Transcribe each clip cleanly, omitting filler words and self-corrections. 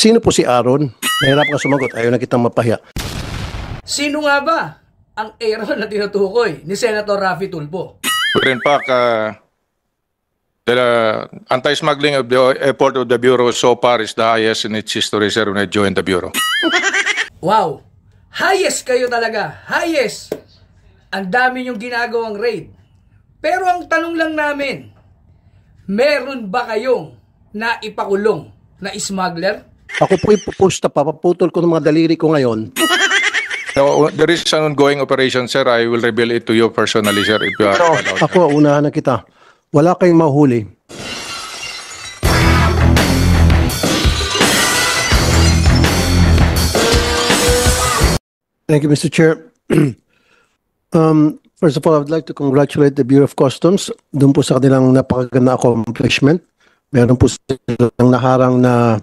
Sino po si Aaron? Nahirap ka sumagot. Ayaw na kitang mapahiya. Sino nga ba ang Aaron na tinutukoy ni Senator Raffy Tulfo? But in fact, the anti-smuggling of the effort of the Bureau so far is the highest in its history, sir, when I joined the Bureau. Wow! Highest kayo talaga! Highest! Ang dami niyong ginagawang raid. Pero ang tanong lang namin, meron ba kayong naipakulong na smuggler? Ako po ipupusta pa. Paputol ko ng mga daliri ko ngayon. No, there is an ongoing operation, sir. I will reveal it to you personally, sir, if you are allowed. Ako, unahan na kita. Wala kayong mahuli. Thank you, Mr. Chair. First of all, I would like to congratulate the Bureau of Customs dun po sa kanilang napakaganda accomplishment. Meron po silang naharang na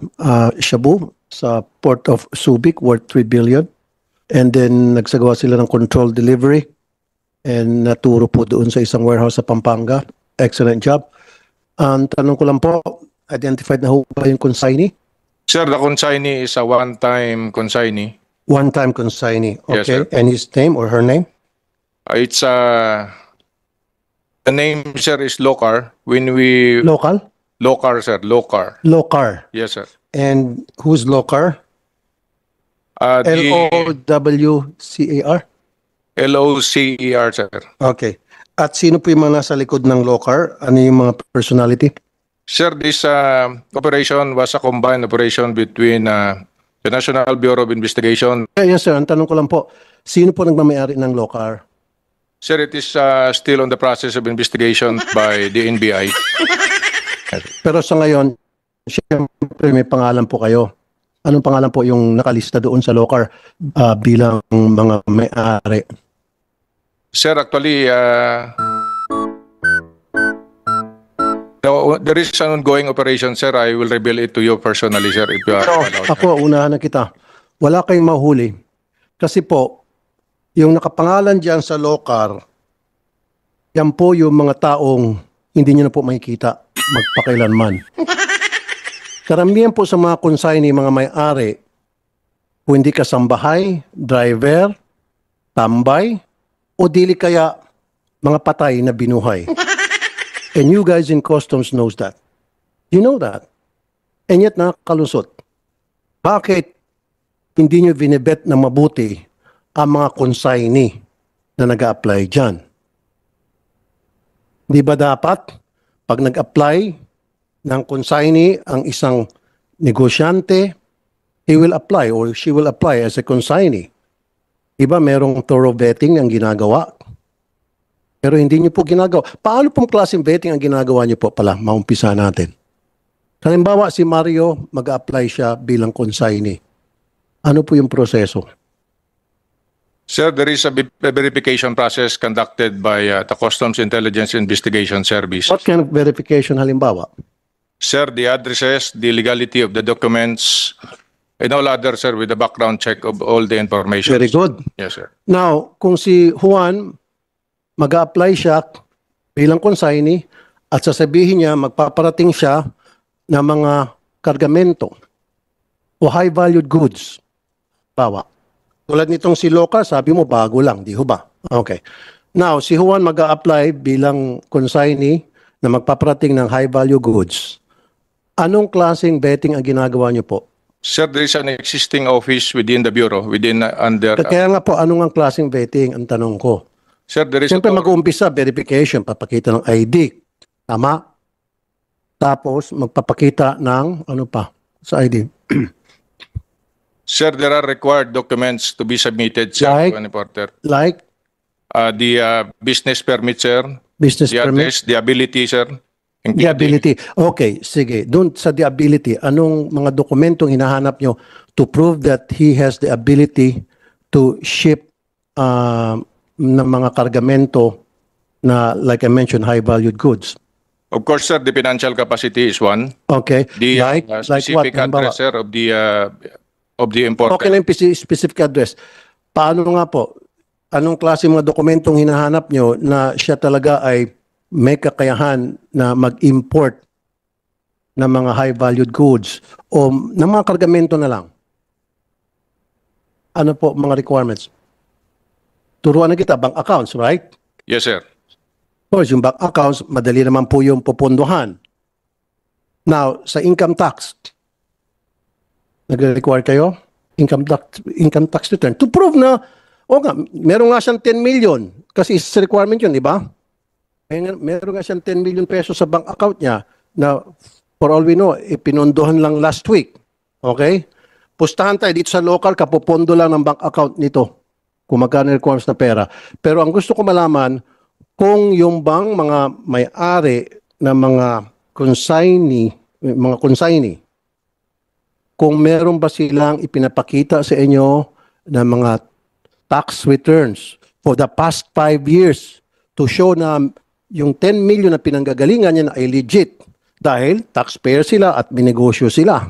shabu sa Port of Subic worth 3 billion. And then nagsagawa sila ng control delivery and naturo po doon sa isang warehouse sa Pampanga. Excellent job. Ang tanong ko lang po, identified na ho ba yung consignee? Sir, the consignee is a one-time consignee. One-time consignee. Yes, Okay. sir. And his name or her name? It's the name, sir, is Locar. When we Local? Locar, sir, Locar. Locar. Yes, sir. And who's Locar? The L-O-W-C-A-R? LOCER, sir. Okay. At sino po yung mga nasa likod ng Locar? Ano yung mga personality? Sir, this operation was a combined operation between the National Bureau of Investigation. Yes, sir. Ang tanong ko lang po, sino po nagmamayari ng Locar? Sir, it is still on the process of investigation by the NBI. Pero sa ngayon, siyempre may pangalan po kayo. Anong pangalan po yung nakalista doon sa Locar bilang mga may-ari? Sir, actually, there is an ongoing operation, sir. I will reveal it to you personally, sir, if you are allowed. Ako, unahan na kita. Wala kayong mahuli. Kasi po, yung nakapangalan dyan sa Locar, yan po yung mga taong hindi nyo na po makikita magpakailanman. Karamihan po sa mga consignee, mga may-ari, kung hindi kasambahay, driver, tambay, o dili kaya mga patay na binuhay. And you guys in customs knows that. You know that. And yet nakakalusot. Bakit hindi nyo binibet na mabuti ang mga consignee na nag-a-apply dyan? Di ba dapat pag nag-apply ng consignee ang isang negosyante, he will apply or she will apply as a consignee. Iba merong thorough vetting ang ginagawa. Pero hindi niyo po ginagawa. Paano pong klaseng vetting ang ginagawa niyo po pala? Maumpisa natin. Halimbawa si Mario, mag-apply siya bilang consignee. Ano po yung proseso? Sir, there is a verification process conducted by the Customs Intelligence Investigation Service. What kind of verification halimbawa? Sir, the addresses, the legality of the documents, and all other, sir, with the background check of all the information. Very good. Yes, sir. Now, kung si Juan mag-a-apply siya bilang consignee at sasabihin niya magpaparating siya ng mga kargamento o high-valued goods. Bawa. Tulad nitong si Loca, sabi mo bago lang, di ho ba? Okay. Now, si Juan mag-a-apply bilang consignee na magpaparating ng high-value goods. Anong klaseng betting ang ginagawa niyo po? Sir, there is an existing office within the Bureau, under... Kaya nga po, anong ang klaseng betting ang tanong ko? Sir, there is... Siyempre mag-uumpisa, verification, papakita ng ID. Tama? Tapos, magpapakita ng, ano pa, sa ID? Sir, there are required documents to be submitted, sir, Like? to an importer. Like, The business permit, sir. business The permit? address, the ability, sir. The ability. Okay, sige. Doon sa the ability, anong mga dokumentong hinahanap nyo to prove that he has the ability to ship ng mga kargamento na, like I mentioned, high-valued goods? Of course, sir, the financial capacity is one. Okay. The like specific what? Halimbawa, address, sir, of the importer. okay na yung specific address. Paano nga po? Anong klase mga dokumentong hinahanap nyo na siya talaga ay may kakayahan na mag-import ng mga high-valued goods o ng mga kargamento na lang? Ano po mga requirements? Turuan na kita, bank accounts, right? Yes, sir. Of course, yung bank accounts, madali naman po yung pupunduhan. Now, sa income tax, nag-require kayo? Income tax return. To prove na, meron nga siyang 10 million kasi is requirement yun, di ba? Meron nga siyang 10 million pesos sa bank account niya na for all we know, ipinondohan lang last week. Okay? Pustahan tayo dito sa local, kapupondo lang ng bank account nito kung magkano requirements na pera. Pero ang gusto ko malaman, kung yung bang mga may-ari na mga consignee, kung meron ba silang ipinapakita sa inyo na mga tax returns for the past 5 years to show na yung 10 million na pinanggagalingan niya ay legit dahil taxpayer sila at minegosyo sila.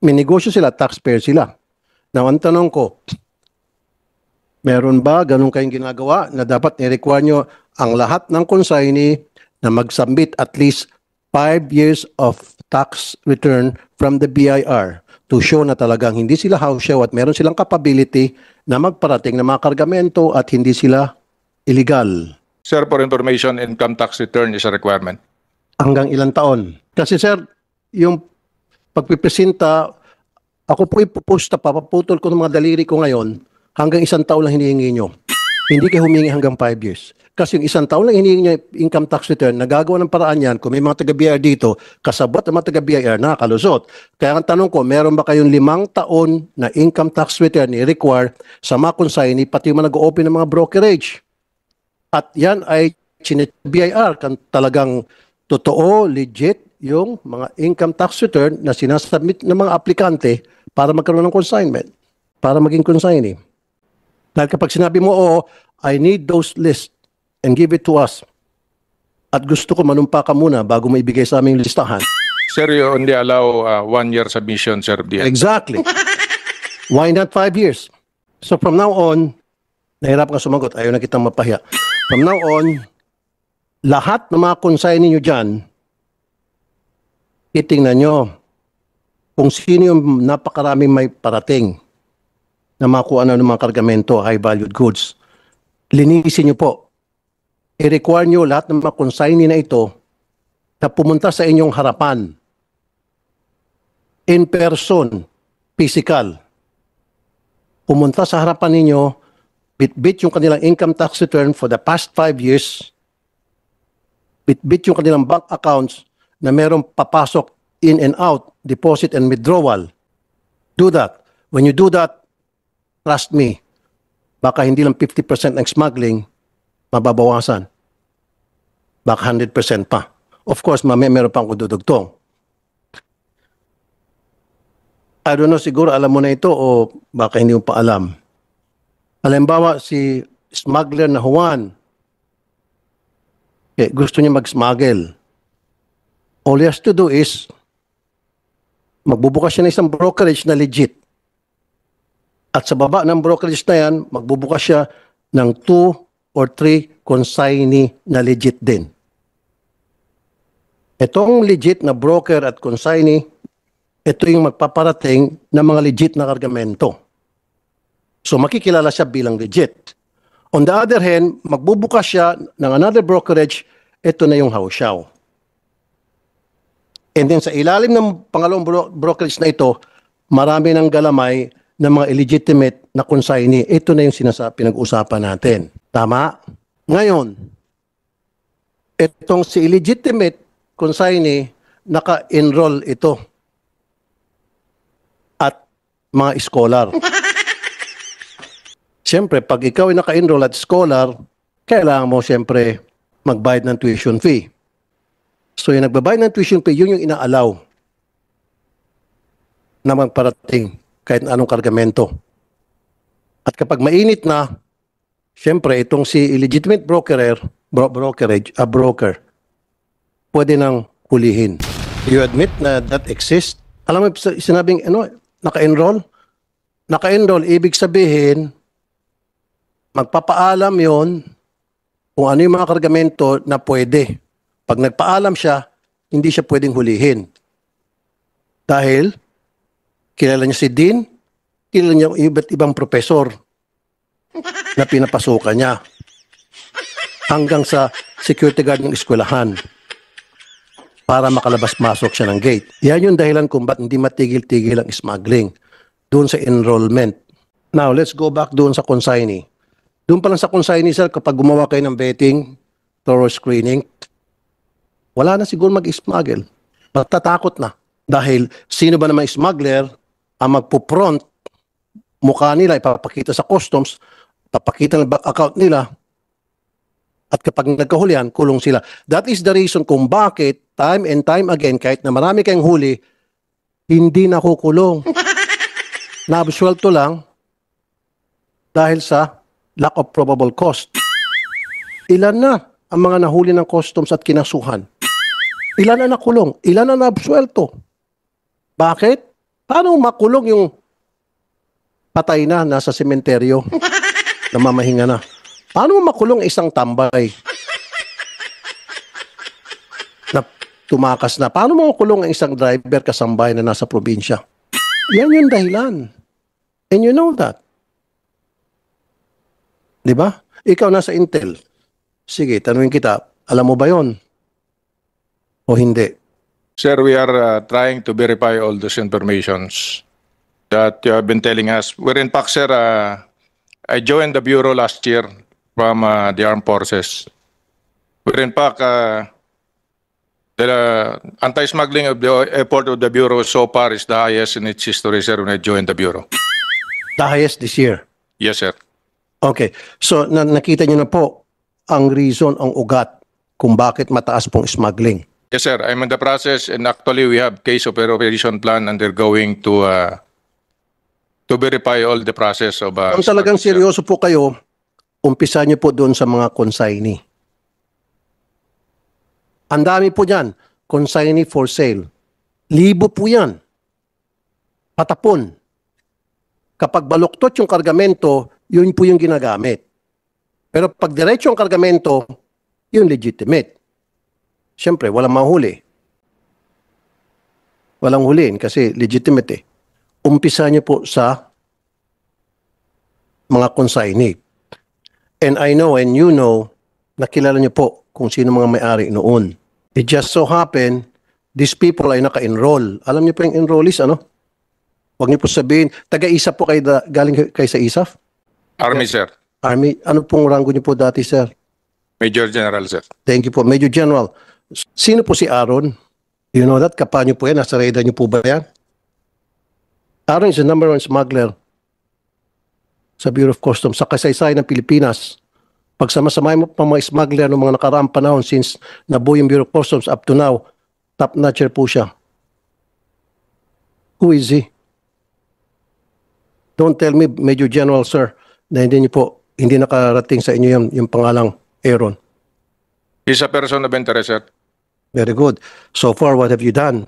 Minegosyo sila, taxpayer sila. Now, ang tanong ko, meron ba ganun kayong ginagawa na dapat i-require nyo ang lahat ng consignee na mag-submit at least 5 years of tax return from the BIR to show na talagang hindi sila house show at meron silang capability na magparating ng mga kargamento at hindi sila illegal. Sir, for information, income tax return is a requirement. Hanggang ilang taon? Kasi sir, yung pagpipresenta, ako po ipupusta, papaputol ko ng mga daliri ko ngayon, hanggang 1 taon lang hinihingi nyo. Hindi kayo humingi hanggang 5 years. Kasi yung 1 taon lang hinihingi nyo income tax return, nagagawa ng paraan yan, kung may mga taga-BIR dito, kasabot ng mga taga-BIR, nakakalusot. Kaya ang tanong ko, meron ba kayong 5 taon na income tax return i-require sa mga consignee, pati yung mga nag-open ng mga brokerage? At yan ay BIR, kan talagang totoo, legit, yung mga income tax return na sinasubmit ng mga aplikante para magkaroon ng consignment, para maging consignee. Dahil kapag sinabi mo, I need those lists and give it to us. At gusto ko manumpa ka muna bago mo ibigay sa aming listahan. Sir, you only allow 1 year submission, sir. Exactly. Why not 5 years? So from now on, nahirap ka sumagot, ayaw na kitang mapahiya. From now on, lahat ng mga consignee nyo dyan, titingnan nyo kung sino yung napakaraming may parating na makuha na ng mga kargamento, high-valued goods. Linisin nyo po. I-require nyo lahat ng mga consignee na ito na pumunta sa inyong harapan. In person, physical. Pumunta sa harapan ninyo, bit-bit yung kanilang income tax return for the past 5 years, bit-bit yung kanilang bank accounts na merong papasok in and out, deposit and withdrawal. Do that. When you do that, trust me, baka hindi lang 50% ng smuggling, mababawasan. Baka 100% pa. Of course, meron pang kududugtong. I don't know, siguro alam mo na ito o baka hindi mo pa alam. Halimbawa, si smuggler na Juan, gusto niya mag-smuggle. All he has to do is magbubukas siya ng isang brokerage na legit. At sa baba ng brokerage na yan, magbubukas siya ng 2 or 3 consignee na legit din. Itong legit na broker at consignee, ito yung magpaparating ng mga legit na kargamento. So makikilala siya bilang legit. On the other hand, magbubukas siya ng another brokerage, ito na yung hausyaw. And then sa ilalim ng pangalawang brokerage na ito, marami ng galamay ng mga illegitimate na consignee. Ito na yung pinag-usapan natin. Tama? Ngayon, itong si illegitimate consignee, naka-enroll ito at mga scholar. Siyempre, pag ikaw ay naka-enroll at scholar, kailangan mo siyempre magbayad ng tuition fee. So yung nagbabayad ng tuition fee, yun yung inaalaw na magparating kahit anong kargamento. At kapag mainit na, siyempre itong si illegitimate broker, pwede nang hulihin. You admit na that exists? Alam mo, sinabing naka-enroll? Naka-enroll, ibig sabihin, magpapaalam yon kung ano yung mga kargamento na pwede. Pag nagpaalam siya, hindi siya pwedeng hulihin. Dahil kilala niya si Dean, kilala niya yung iba't ibang profesor na pinapasukan niya hanggang sa security guard ng eskwelahan para makalabas-masok siya ng gate. Yan yung dahilan kung ba't hindi matigil-tigil ang smuggling doon sa enrollment. Now, let's go back doon sa consignee. Doon pa lang sa consignee, sir, kapag gumawa kayo ng betting, thorough screening, wala na siguro mag-smuggle. Matatakot na. Dahil sino ba naman smuggler ang magpo-front, mukha nila, ipapakita sa customs, papakita ng bank account nila, at kapag nagkahulihan, kulong sila. That is the reason kung bakit time and time again, kahit na marami kayong huli, hindi nakukulong. Nabsuelto lang dahil sa lack of probable cost. Ilan na ang mga nahuli ng customs at kinasuhan? Ilan na nakulong? Ilan na nabsuelto? Bakit? Paano makulong yung patay na nasa sementeryo? Namamahinga na. Paano makulong isang tambay na tumakas na? Paano makulong ang isang driver kasambay na nasa probinsya? Yan yung dahilan. And you know that. Di ba? Ikaw nasa Intel. Sige, tanungin kita, alam mo ba yon o hindi? Sir, we are trying to verify all those informations that you have been telling us. We're in fact, sir, I joined the Bureau last year from the Armed Forces. We're in fact, the anti-smuggling of the effort of the Bureau so far is the highest in its history, sir, when I joined the Bureau. The highest this year? Yes, sir. Okay. So, nakita niyo na po ang reason, ang ugat kung bakit mataas pong smuggling. Yes, sir. I'm in the process, and actually we have case of operation plan undergoing to verify all the process of. Kung talagang seryoso po kayo, umpisa niyo po doon sa mga consignee. Ang dami po dyan, consignee for sale. Libo po yan. Patapon. Kapag baluktot yung kargamento, yun po yung ginagamit. Pero pag diretso ang kargamento, yun legitimate. Siyempre, walang mahuli. Walang huliin kasi legitimate eh. Umpisa niyo po sa mga consignee. And I know and you know, nakilala niyo po kung sino mga may-ari noon. It just so happen, these people ay naka-enroll. Alam niyo po yung enrollees, ano? Huwag niyo po sabihin, taga-ISAF po kayo galing kayo sa ISAF? Army, sir. Army, ano pong rango niyo po dati, sir? Major General, sir. Thank you po. Major General. Sino po si Aaron? You know that? Kapanyo po yan? Nasa radar niyo po ba yan? Aaron is the number one smuggler sa Bureau of Customs sa kasaysayan ng Pilipinas. Pagsamasamahin mo pa mga smuggler ng mga nakaraang panahon since nabuo yung Bureau of Customs up to now, top-notcher po siya. Who is he? Don't tell me, Major General, sir, na hindi nakarating sa inyo yung pangalang Aaron. He's a person of interest, sir. Very good. So far, what have you done?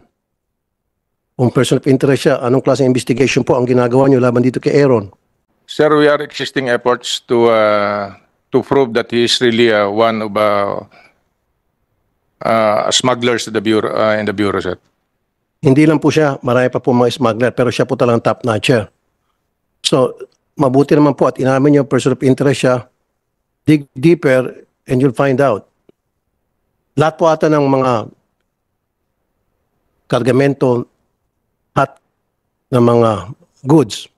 Kung person of interest siya, anong klaseng investigation po ang ginagawa niyo laban dito kay Aaron? Sir, we are existing efforts to prove that he is really one of smugglers in the bureau, sir. Hindi lang po siya, marami pa po mga smuggler, pero siya po talagang top-notcher. So, mabuti naman po at inamin niyo person of interest siya, dig deeper and you'll find out. Lahat po ata ng mga kargamento at ng mga goods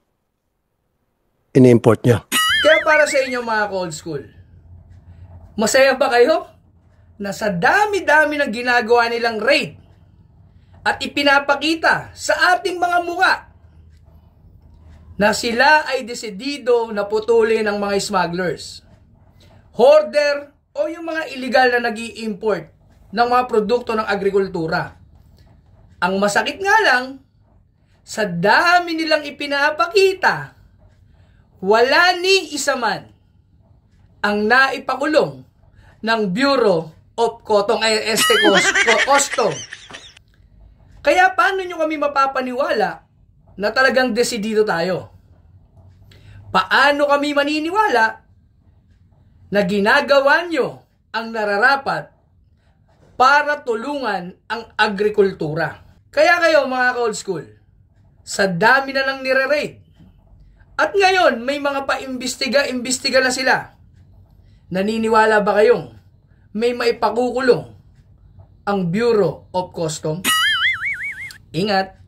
ini-import niya. Kaya para sa inyo mga old school, masaya ba kayo na sa dami-dami ng ginagawa nilang raid at ipinapakita sa ating mga muka na sila ay desidido na putulin ng mga smugglers, hoarder o yung mga illegal na nag-i-import ng mga produkto ng agrikultura. Ang masakit nga lang, sa dami nilang ipinapakita, wala ni isa man ang naipakulong ng Bureau of Custom. Kaya paano nyo kami mapapaniwala na talagang desidido tayo? Paano kami maniniwala na ginagawa nyo ang nararapat para tulungan ang agrikultura? Kaya kayo mga ka-old school, sa dami na lang nire-rate, at ngayon may mga pa-imbestiga na sila, naniniwala ba kayong may maipakukulong ang Bureau of Customs? Ingat,